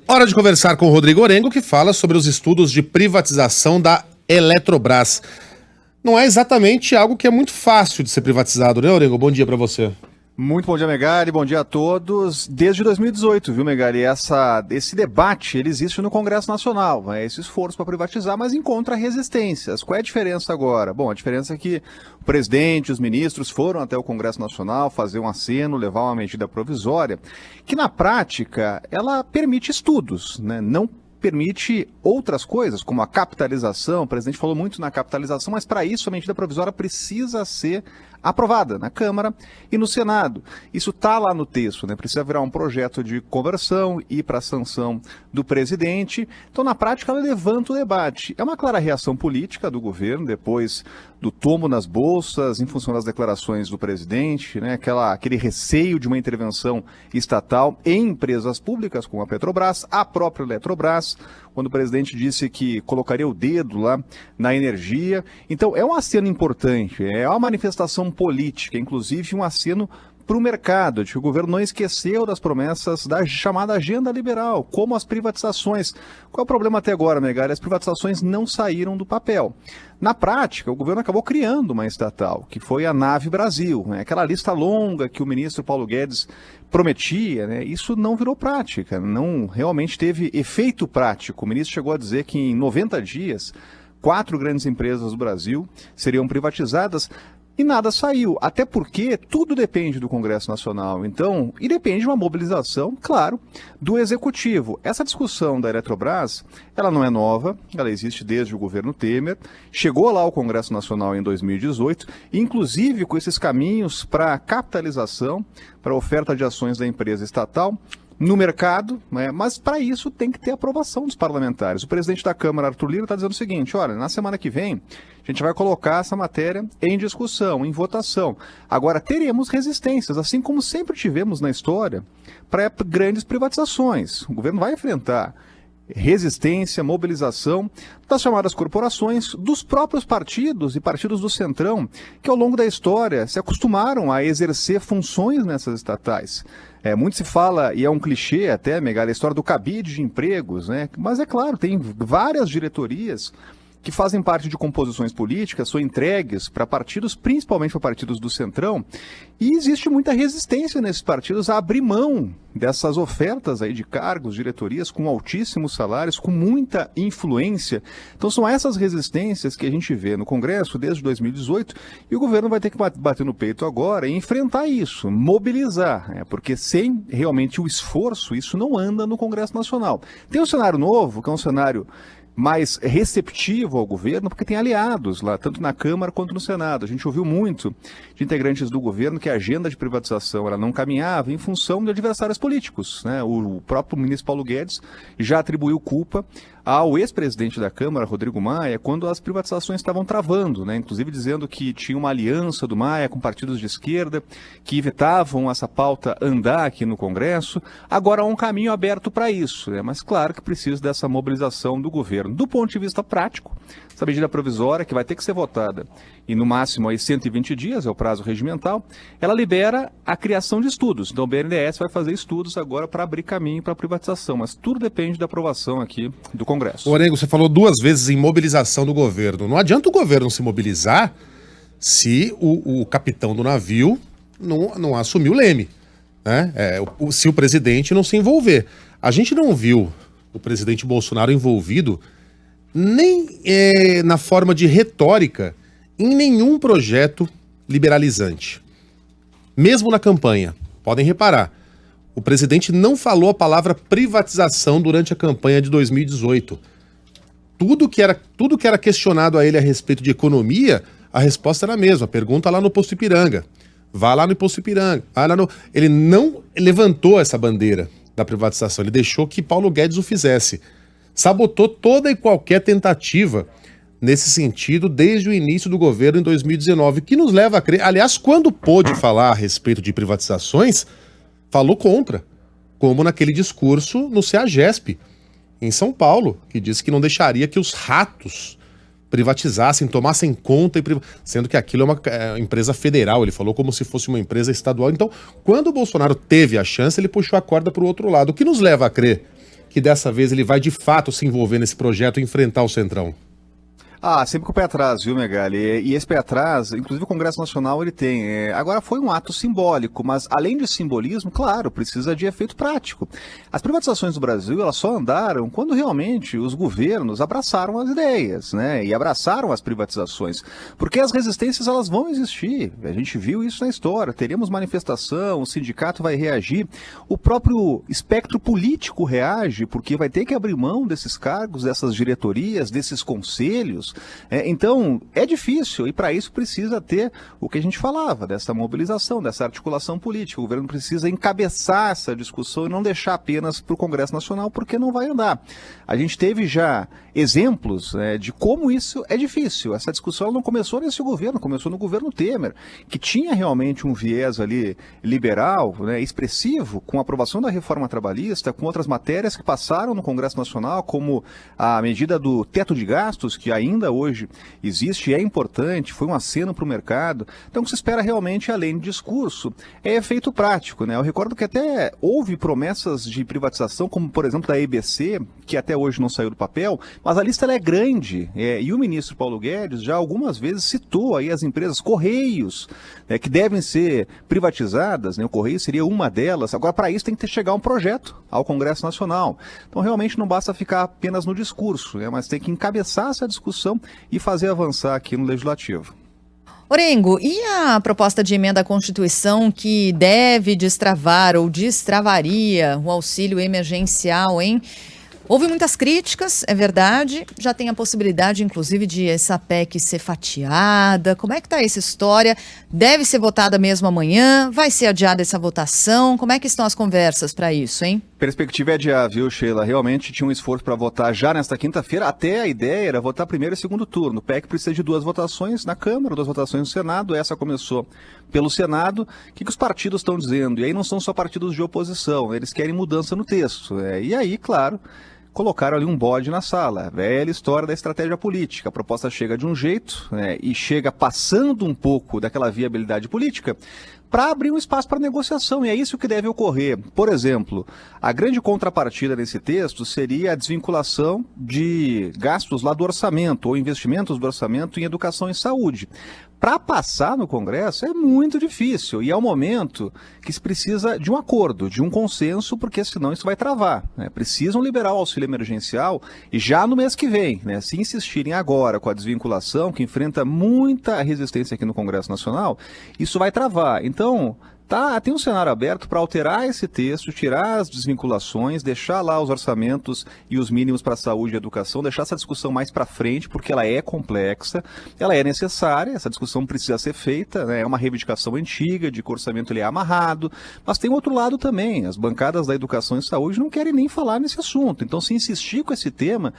Hora de conversar com o Rodrigo Orengo, que fala sobre os estudos de privatização da Eletrobras. Não é exatamente algo que é muito fácil de ser privatizado, né, Orengo? Bom dia para você. Muito bom dia, Megali, bom dia a todos. Desde 2018, viu, Megali, esse debate ele existe no Congresso Nacional, né? Esse esforço para privatizar, mas encontra resistências. Qual é a diferença agora? Bom, a diferença é que o presidente, os ministros foram até o Congresso Nacional fazer um aceno, levar uma medida provisória, que na prática ela permite estudos, né? Não permite outras coisas, como a capitalização. O presidente falou muito na capitalização, mas para isso a medida provisória precisa ser aprovada na Câmara e no Senado. Isso está lá no texto, né? Precisa virar um projeto de conversão, ir para a sanção do presidente. Então, na prática, ela levanta o debate. É uma clara reação política do governo, depois do tombo nas bolsas, em função das declarações do presidente, né? Aquele receio de uma intervenção estatal em empresas públicas, como a Petrobras, a própria Eletrobras, quando o presidente disse que colocaria o dedo lá na energia. Então, é um aceno importante, é uma manifestação política, inclusive um aceno para o mercado, de que o governo não esqueceu das promessas da chamada agenda liberal, como as privatizações. Qual é o problema até agora, Megali? As privatizações não saíram do papel. Na prática, o governo acabou criando uma estatal, que foi a Nave Brasil, né? Aquela lista longa que o ministro Paulo Guedes prometia, né? Isso não virou prática, não realmente teve efeito prático. O ministro chegou a dizer que em 90 dias, 4 grandes empresas do Brasil seriam privatizadas. E nada saiu, até porque tudo depende do Congresso Nacional, então, e depende de uma mobilização, claro, do Executivo. Essa discussão da Eletrobras, ela não é nova, ela existe desde o governo Temer, chegou lá ao Congresso Nacional em 2018, inclusive com esses caminhos para capitalização, para oferta de ações da empresa estatal, no mercado, né? Mas para isso tem que ter aprovação dos parlamentares. O presidente da Câmara, Arthur Lira, está dizendo o seguinte: olha, na semana que vem a gente vai colocar essa matéria em discussão, em votação. Agora, teremos resistências, assim como sempre tivemos na história, para grandes privatizações. O governo vai enfrentar resistência, mobilização das chamadas corporações, dos próprios partidos e partidos do Centrão, que ao longo da história se acostumaram a exercer funções nessas estatais. Muito se fala, e é um clichê até, Megali, a história do cabide de empregos, né? Mas é claro, tem várias diretorias que fazem parte de composições políticas, são entregues para partidos, principalmente para partidos do Centrão, e existe muita resistência nesses partidos a abrir mão dessas ofertas aí de cargos, diretorias com altíssimos salários, com muita influência. Então são essas resistências que a gente vê no Congresso desde 2018, e o governo vai ter que bater no peito agora e enfrentar isso, mobilizar, porque sem realmente o esforço, isso não anda no Congresso Nacional. Tem um cenário novo, que é um cenário mais receptivo ao governo, porque tem aliados lá, tanto na Câmara quanto no Senado. A gente ouviu muito de integrantes do governo que a agenda de privatização ela não caminhava em função de adversários políticos, né? O próprio ministro Paulo Guedes já atribuiu culpa ao ex-presidente da Câmara, Rodrigo Maia, quando as privatizações estavam travando, né? Inclusive dizendo que tinha uma aliança do Maia com partidos de esquerda que evitavam essa pauta andar aqui no Congresso. Agora há um caminho aberto para isso, né? Mas claro que precisa dessa mobilização do governo. Do ponto de vista prático, essa medida provisória, que vai ter que ser votada e no máximo aí 120 dias, é o prazo regimental, ela libera a criação de estudos. Então o BNDES vai fazer estudos agora para abrir caminho para a privatização, mas tudo depende da aprovação aqui do Congresso. Orengo, você falou 2 vezes em mobilização do governo. Não adianta o governo se mobilizar se o capitão do navio não assumir o leme, né? Se o presidente não se envolver. A gente não viu o presidente Bolsonaro envolvido nem na forma de retórica em nenhum projeto liberalizante. Mesmo na campanha, podem reparar, o presidente não falou a palavra privatização durante a campanha de 2018. Tudo que era questionado a ele a respeito de economia, a resposta era a mesma. Pergunta lá no Posto Ipiranga. Vá lá no Posto Ipiranga. Ele não levantou essa bandeira da privatização, ele deixou que Paulo Guedes o fizesse. Sabotou toda e qualquer tentativa nesse sentido desde o início do governo em 2019, que nos leva a crer, aliás, quando pôde falar a respeito de privatizações, falou contra, como naquele discurso no CEAGESP, em São Paulo, que disse que não deixaria que os ratos privatizassem, tomassem conta, sendo que aquilo é uma empresa federal, ele falou como se fosse uma empresa estadual. Então, quando o Bolsonaro teve a chance, ele puxou a corda para o outro lado, o que nos leva a crer que dessa vez ele vai de fato se envolver nesse projeto e enfrentar o Centrão? Sempre com o pé atrás, viu, Megali? E esse pé atrás, inclusive o Congresso Nacional ele tem. Agora foi um ato simbólico, mas além de simbolismo, claro, precisa de efeito prático. As privatizações do Brasil, elas só andaram quando realmente os governos abraçaram as ideias, né? E abraçaram as privatizações. Porque as resistências, elas vão existir. A gente viu isso na história. Teremos manifestação, o sindicato vai reagir. O próprio espectro político reage, porque vai ter que abrir mão desses cargos, dessas diretorias, desses conselhos. Então, é difícil e para isso precisa ter o que a gente falava, dessa mobilização, dessa articulação política. O governo precisa encabeçar essa discussão e não deixar apenas para o Congresso Nacional, porque não vai andar. A gente teve já exemplos de como isso é difícil. Essa discussão não começou nesse governo, começou no governo Temer, que tinha realmente um viés ali liberal, expressivo, com a aprovação da reforma trabalhista, com outras matérias que passaram no Congresso Nacional, como a medida do teto de gastos, que ainda hoje existe e é importante, foi um aceno para o mercado. Então o que se espera realmente, além de discurso, é efeito prático, Eu recordo que até houve promessas de privatização, como por exemplo da EBC, que até hoje não saiu do papel, mas a lista ela é grande, e o ministro Paulo Guedes já algumas vezes citou aí as empresas Correios, que devem ser privatizadas, o Correio seria uma delas. Agora, para isso tem que chegar um projeto ao Congresso Nacional. Então realmente não basta ficar apenas no discurso, mas tem que encabeçar essa discussão e fazer avançar aqui no Legislativo. Orengo, e a proposta de emenda à Constituição que deve destravar ou destravaria o auxílio emergencial, hein? Houve muitas críticas, é verdade, já tem a possibilidade, inclusive, de essa PEC ser fatiada. Como é que está essa história? Deve ser votada mesmo amanhã? Vai ser adiada essa votação? Como é que estão as conversas para isso, hein? Perspectiva é adiar, viu, Sheila? Realmente tinha um esforço para votar já nesta quinta-feira. Até a ideia era votar primeiro e segundo turno. O PEC precisa de 2 votações na Câmara, 2 votações no Senado. Essa começou pelo Senado. O que os partidos estão dizendo? E aí não são só partidos de oposição, eles querem mudança no texto. E aí, claro, colocaram ali um bode na sala. Velha história da estratégia política. A proposta chega de um jeito e chega passando um pouco daquela viabilidade política para abrir um espaço para negociação, e é isso que deve ocorrer. Por exemplo, a grande contrapartida nesse texto seria a desvinculação de gastos lá do orçamento, ou investimentos do orçamento em educação e saúde. Para passar no Congresso é muito difícil, e é um momento que se precisa de um acordo, de um consenso, porque senão isso vai travar. Precisam liberar o auxílio emergencial e já no mês que vem, se insistirem agora com a desvinculação, que enfrenta muita resistência aqui no Congresso Nacional, isso vai travar. Então, tem um cenário aberto para alterar esse texto, tirar as desvinculações, deixar lá os orçamentos e os mínimos para saúde e educação, deixar essa discussão mais para frente, porque ela é complexa, ela é necessária, essa discussão precisa ser feita, é uma reivindicação antiga de que o orçamento ele é amarrado, mas tem outro lado também, as bancadas da educação e saúde não querem nem falar nesse assunto, então se insistir com esse tema,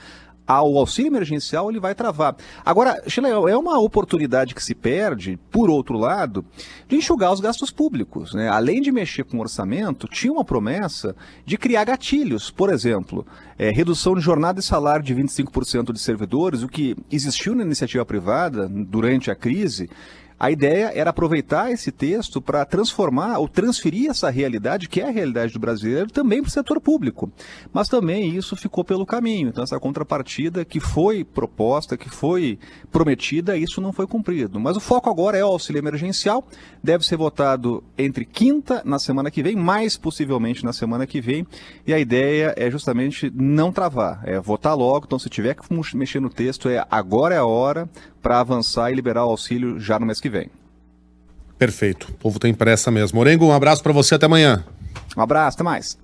o auxílio emergencial ele vai travar. Agora, Sheila, é uma oportunidade que se perde, por outro lado, de enxugar os gastos públicos. Além de mexer com o orçamento, tinha uma promessa de criar gatilhos. Por exemplo, redução de jornada e salário de 25% de servidores, o que existiu na iniciativa privada durante a crise. A ideia era aproveitar esse texto para transformar ou transferir essa realidade, que é a realidade do brasileiro, também para o setor público. Mas também isso ficou pelo caminho. Então essa contrapartida que foi proposta, que foi prometida, isso não foi cumprido. Mas o foco agora é o auxílio emergencial, deve ser votado entre quinta na semana que vem, mais possivelmente na semana que vem. E a ideia é justamente não travar, é votar logo. Então se tiver que mexer no texto, agora é a hora para avançar e liberar o auxílio já no mês que vem. Perfeito. O povo tem pressa mesmo. Orengo, um abraço para você, até amanhã. Um abraço, até mais.